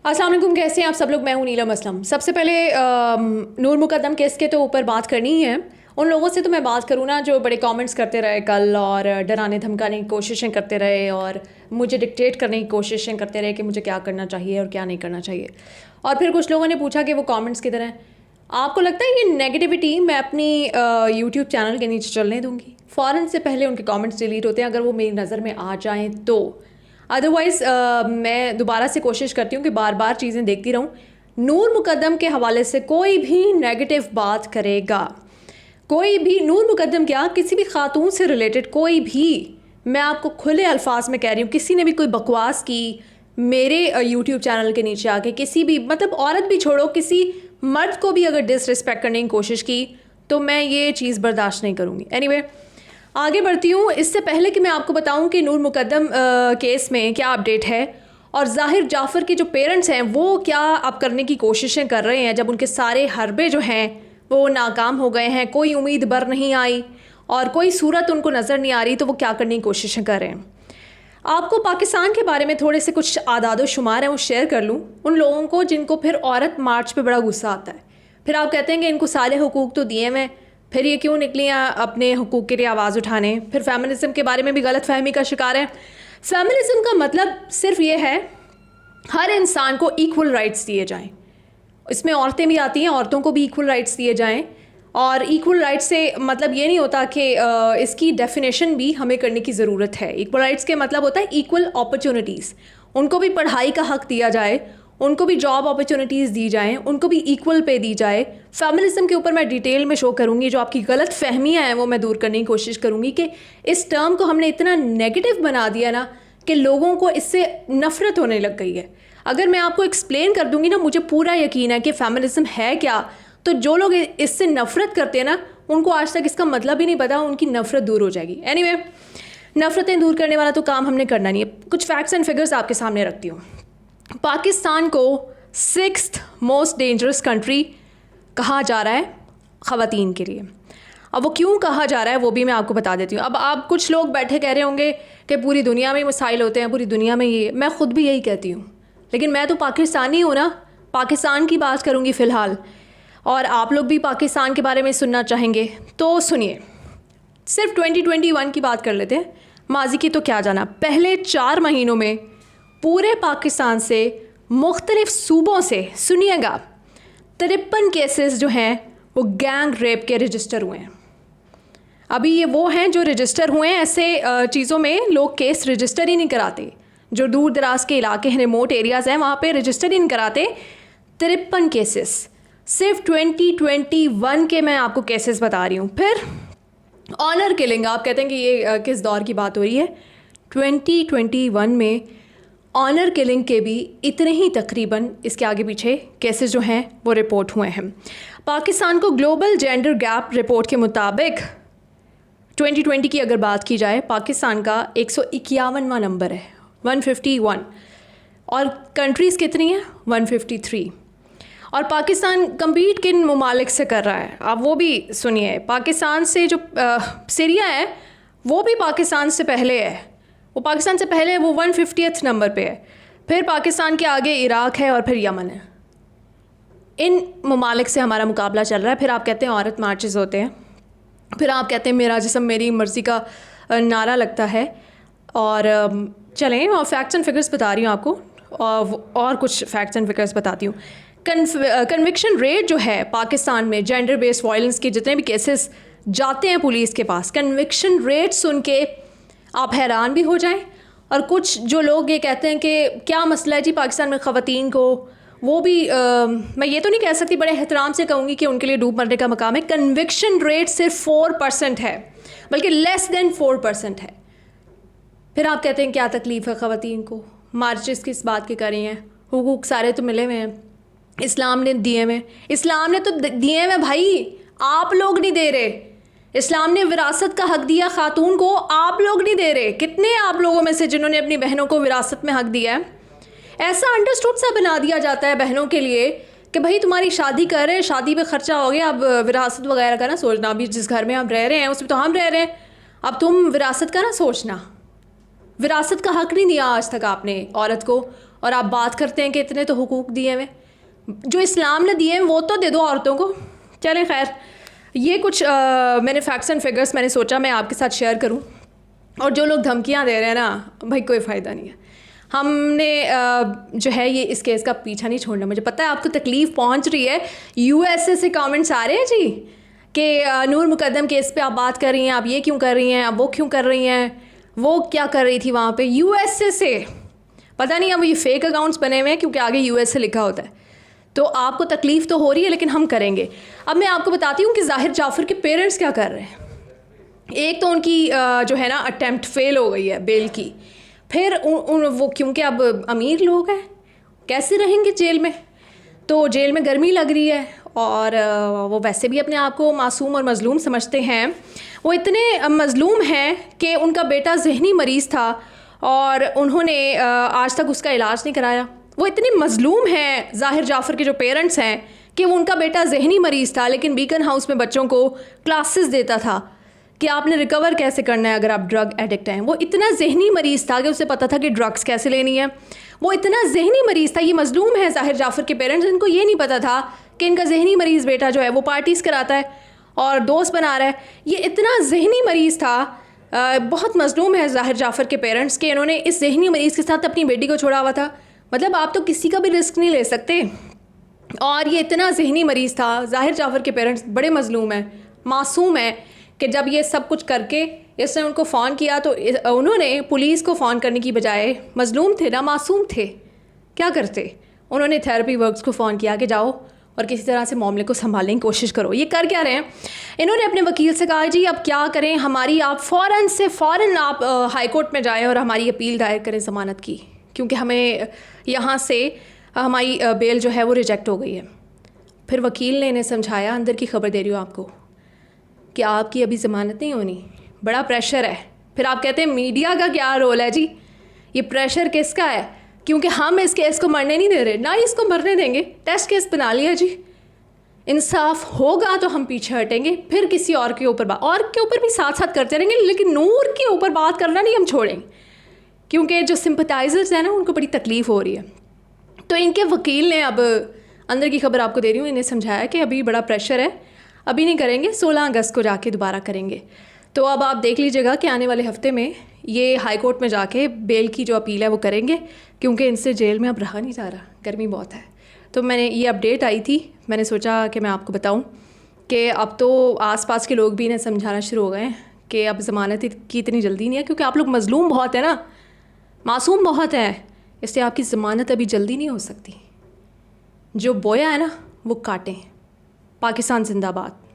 अस्सलाम वालेकुम, कैसे हैं आप सब लोग। मैं हूं नीलम असलम। सबसे पहले नूर मुकद्दम केस के तो ऊपर बात करनी ही है। उन लोगों से तो मैं बात करूँ ना जो बड़े कमेंट्स करते रहे कल और डराने धमकाने की कोशिशें करते रहे और मुझे डिक्टेट करने की कोशिशें करते रहे कि मुझे क्या करना चाहिए और क्या नहीं करना चाहिए। और फिर कुछ लोगों ने पूछा कि वो कमेंट्स किधर हैं। आपको लगता है ये नेगेटिविटी मैं अपनी यूट्यूब चैनल के नीचे चलने दूँगी? फ़ौरन से पहले उनके कमेंट्स डिलीट होते हैं अगर वो मेरी नज़र में आ जाएँ तो। अदरवाइज़ मैं दोबारा से कोशिश करती हूँ कि बार बार चीज़ें देखती रहूँ। नूर मुकद्दम के हवाले से कोई भी नेगेटिव बात करेगा, कोई भी नूर मुकद्दम क्या किसी भी खातून से रिलेटेड कोई भी, मैं आपको खुले अल्फाज में कह रही हूँ, किसी ने भी कोई बकवास की मेरे यूट्यूब चैनल के नीचे आके, किसी भी मतलब औरत भी छोड़ो किसी मर्द को भी अगर डिसरिस्पेक्ट करने की कोशिश की तो मैं ये चीज़ बर्दाश्त नहीं करूँगी। एनीवे आगे बढ़ती हूँ। इससे पहले कि मैं आपको बताऊँ कि नूर मुकद्दम केस में क्या अपडेट है और ज़ाहिर जाफ़र के जो पेरेंट्स हैं वो क्या अब करने की कोशिशें कर रहे हैं जब उनके सारे हरबे जो हैं वो नाकाम हो गए हैं, कोई उम्मीद बर नहीं आई और कोई सूरत उनको नज़र नहीं आ रही, तो वो क्या करने की कोशिशें कर रहे हैं। आपको पाकिस्तान के बारे में थोड़े से कुछ आदाद शुमार हैं वो शेयर कर लूँ उन लोगों को जिनको फिर औरत मार्च पे बड़ा गुस्सा आता है। फिर आप कहते हैं कि इनको सारे हुकूक तो दिए हुए, फिर ये क्यों निकली अपने हुकूक के लिए आवाज़ उठाने। फिर फेमिनिज़म के बारे में भी गलत फहमी का शिकार है। फेमिनिज़म का मतलब सिर्फ ये है हर इंसान को इक्वल राइट्स दिए जाएं। इसमें औरतें भी आती हैं, औरतों को भी इक्वल राइट्स दिए जाएं। और इक्वल राइट्स से मतलब ये नहीं होता कि इसकी डेफिनेशन भी हमें करने की ज़रूरत है। इक्वल राइट्स के मतलब होता है इक्वल अपॉर्चुनिटीज़, उनको भी पढ़ाई का हक़ दिया जाए, उनको भी जॉब अपॉर्चुनिटीज़ दी जाएं, उनको भी इक्वल पे दी जाए। फेमिनिज़म के ऊपर मैं डिटेल में शो करूँगी, जो आपकी गलत फहमियाँ हैं वो मैं दूर करने की कोशिश करूँगी कि इस टर्म को हमने इतना नेगेटिव बना दिया ना कि लोगों को इससे नफ़रत होने लग गई है। अगर मैं आपको एक्सप्लेन कर दूँगी ना, मुझे पूरा यकीन है कि फेमिनिज़म है क्या, तो जो लोग इससे नफ़रत करते हैं ना उनको आज तक इसका मतलब ही नहीं पता, उनकी नफ़रत दूर हो जाएगी। एनीवे नफ़रतें दूर करने वाला तो काम हमने करना नहीं है। कुछ फैक्ट्स एंड फिगर्स आपके सामने रखती हूँ। पाकिस्तान को 6th मोस्ट डेंजरस कंट्री कहा जा रहा है ख़वातीन के लिए। अब वो क्यों कहा जा रहा है वो भी मैं आपको बता देती हूँ। अब आप कुछ लोग बैठे कह रहे होंगे कि पूरी दुनिया में मसाइल होते हैं, पूरी दुनिया में ये, मैं ख़ुद भी यही कहती हूँ, लेकिन मैं तो पाकिस्तानी हूँ ना, पाकिस्तान की बात करूँगी फ़िलहाल, और आप लोग भी पाकिस्तान के बारे में सुनना चाहेंगे तो सुनिए। सिर्फ 2021 की बात कर लेते हैं, माजी की तो क्या जाना। पहले 4 महीनों में पूरे पाकिस्तान से मुख्तलिफ सूबों से, सुनिएगा, 53 केसेस जो हैं वो गैंग रेप के रजिस्टर हुए हैं। अभी ये वो हैं जो रजिस्टर हुए हैं, ऐसे चीज़ों में लोग केस रजिस्टर ही नहीं कराते। जो दूर दराज के इलाके हैं, रिमोट एरियाज़ हैं, वहाँ पे रजिस्टर ही नहीं कराते। 53 केसेस सिर्फ 2021 के मैं आपको केसेस बता रही हूँ। फिर ऑनर किलिंग, आप कहते हैं कि ये किस दौर की बात हो रही है। 2021 में ऑनर किलिंग के भी इतने ही तकरीबन इसके आगे पीछे केसेस जो हैं वो रिपोर्ट हुए हैं। पाकिस्तान को ग्लोबल जेंडर गैप रिपोर्ट के मुताबिक 2020 की अगर बात की जाए, पाकिस्तान का 151वां नंबर है, 151, और कंट्रीज़ कितनी हैं, 153। और पाकिस्तान कम्पीट किन ममालिक से कर रहा है आप वो भी सुनिए। पाकिस्तान से जो सीरिया है वो भी पाकिस्तान से पहले है, वो पाकिस्तान से पहले है, वो 150th नंबर पे है। फिर पाकिस्तान के आगे इराक है और फिर यमन है। इन ममालिक से हमारा मुकाबला चल रहा है। फिर आप कहते हैं औरत मार्चेस होते हैं, फिर आप कहते हैं मेरा जिस्म मेरी मर्ज़ी का नारा लगता है। और चलें, और फैक्ट्स एंड फिगर्स बता रही हूँ आपको, और कुछ फैक्ट्स एंड फिगर्स बताती हूँ। कन्विक्शन रेट जो है पाकिस्तान में, जेंडर बेस्ड वायलेंस के जितने भी केसेस जाते हैं पुलिस के पास, कन्विक्शन रेट सुन के आप हैरान भी हो जाएं। और कुछ जो लोग ये कहते हैं कि क्या मसला है जी पाकिस्तान में ख़वातीन को, वो भी मैं ये तो नहीं कह सकती, बड़े एहतराम से कहूँगी कि उनके लिए डूब मरने का मकाम है। कन्विक्शन रेट सिर्फ 4% है, बल्कि लेस देन 4% है। फिर आप कहते हैं क्या तकलीफ़ है ख़वातीन को, मार्चेस किस बात के कर रही हैं, हुकूक सारे तो मिले हुए हैं, इस्लाम ने दिए हुए, इस्लाम ने तो दिए हुए भाई, आप लोग नहीं दे रहे। इस्लाम ने विरासत का हक़ दिया खातून को, आप लोग नहीं दे रहे। कितने आप लोगों में से जिन्होंने अपनी बहनों को विरासत में हक़ दिया है? ऐसा अंडरस्टूड सा बना दिया जाता है बहनों के लिए कि भाई तुम्हारी शादी कर रहे हैं, शादी पे ख़र्चा हो गया, अब विरासत वगैरह का ना सोचना। अभी जिस घर में हम रह रहे हैं उसमें तो हम रह रहे हैं, अब तुम विरासत का ना सोचना। विरासत का हक़ नहीं दिया आज तक आपने औरत को, और आप बात करते हैं कि इतने तो हुकूक दिए हुए, जो इस्लाम ने दिए हैं वो तो दे दो औरतों को। चलें खैर, ये कुछ मैंने फैक्ट्स एंड फिगर्स मैंने सोचा मैं आपके साथ शेयर करूं। और जो लोग धमकियां दे रहे हैं ना भाई, कोई फ़ायदा नहीं है। हमने जो है ये इस केस का पीछा नहीं छोड़ना। मुझे पता है आपको तकलीफ़ पहुंच रही है। यूएसए से कमेंट्स आ रहे हैं जी कि नूर मुकद्दम केस पे आप बात कर रही हैं, आप ये क्यों कर रही हैं, आप वो क्यों कर रही हैं, वो क्या कर रही थी वहाँ पे। यूएसए से पता नहीं, अब ये फेक अकाउंट्स बने हुए हैं क्योंकि आगे यूएसए लिखा होता है। तो आपको तकलीफ़ तो हो रही है, लेकिन हम करेंगे। अब मैं आपको बताती हूँ कि ज़ाहिर जाफ़र के पेरेंट्स क्या कर रहे हैं। एक तो उनकी जो है ना अटेम्प्ट फेल हो गई है बेल की। फिर वो क्योंकि अब अमीर लोग हैं, कैसे रहेंगे जेल में, तो जेल में गर्मी लग रही है और वो वैसे भी अपने आप को मासूम और मज़लूम समझते हैं। वो इतने मज़लूम हैं कि उनका बेटा जहनी मरीज़ था और उन्होंने आज तक उसका इलाज नहीं कराया। वो इतने मज़लूम हैं ज़ाहिर जाफ़र के जो पेरेंट्स हैं कि वो उनका बेटा जहनी मरीज़ था, लेकिन बीकन हाउस में बच्चों को क्लासेस देता था कि आपने रिकवर कैसे करना है अगर आप ड्रग एडिक्ट हैं। वो इतना जहनी मरीज़ था कि उसे पता था कि ड्रग्स कैसे लेनी है। वो इतना जहनी मरीज़ था। ये मज़लूम है ज़ाहिर जाफ़र के पेरेंट्स, इनको ये नहीं पता था कि इनका जहनी मरीज़ बेटा जो है वो पार्टीज़ कराता है और दोस्त बना रहा है। ये इतना जहनी मरीज़ था, बहुत मज़लूम है ज़ाहिर जाफ़र के पेरेंट्स के इन्होंने इस जहनी मरीज़ के साथ अपनी बेटी को छोड़ा हुआ था। मतलब आप तो किसी का भी रिस्क नहीं ले सकते। और ये इतना जहनी मरीज़ था। ज़ाहिर जाफ़र के पेरेंट्स बड़े मज़लूम हैं, मासूम हैं कि जब ये सब कुछ करके इसने उनको फ़ोन किया तो उन्होंने पुलिस को फ़ोन करने की बजाय, मज़लूम थे ना, मासूम थे, क्या करते, उन्होंने थेरेपी वर्क्स को फ़ोन किया कि जाओ और किसी तरह से मामले को संभालने की कोशिश करो। ये कर क्या रहे हैं, इन्होंने अपने वकील से कहा जी अब क्या करें, हमारी आप फ़ौरन आप हाई कोर्ट में जाएँ और हमारी अपील दायर करें ज़मानत की, क्योंकि हमें यहाँ से हमारी बेल जो है वो रिजेक्ट हो गई है। फिर वकील ने इन्हें समझाया, अंदर की खबर दे रही हूँ आपको, कि आपकी अभी ज़मानत नहीं होनी, बड़ा प्रेशर है। फिर आप कहते हैं मीडिया का क्या रोल है जी, ये प्रेशर किसका है, क्योंकि हम इस केस को मरने नहीं दे रहे, ना ही इसको मरने देंगे। टेस्ट केस बना लिया जी, इंसाफ होगा तो हम पीछे हटेंगे, फिर किसी और के ऊपर भी साथ साथ करते रहेंगे, लेकिन नूर के ऊपर बात करना नहीं हम छोड़ेंगे, क्योंकि जो सिंपथाइजर्स हैं ना उनको बड़ी तकलीफ़ हो रही है। तो इनके वकील ने, अब अंदर की खबर आपको दे रही हूँ, इन्हें समझाया कि अभी बड़ा प्रेशर है, अभी नहीं करेंगे, 16 अगस्त को जाके दोबारा करेंगे। तो अब आप देख लीजिएगा कि आने वाले हफ्ते में ये हाई कोर्ट में जाके बेल की जो अपील है वो करेंगे, क्योंकि इनसे जेल में अब रहा नहीं जा रहा, गर्मी बहुत है। तो मैंने ये अपडेट आई थी, मैंने सोचा कि मैं आपको बताऊं कि अब तो आसपास के लोग भी इन्हें समझाना शुरू हो गए हैं कि अब ज़मानत की इतनी जल्दी नहीं है, क्योंकि आप लोग मज़लूम बहुत है ना, मासूम बहुत हैं, इसलिए आपकी ज़मानत अभी जल्दी नहीं हो सकती। जो बोया है ना वो काटें। पाकिस्तान जिंदाबाद।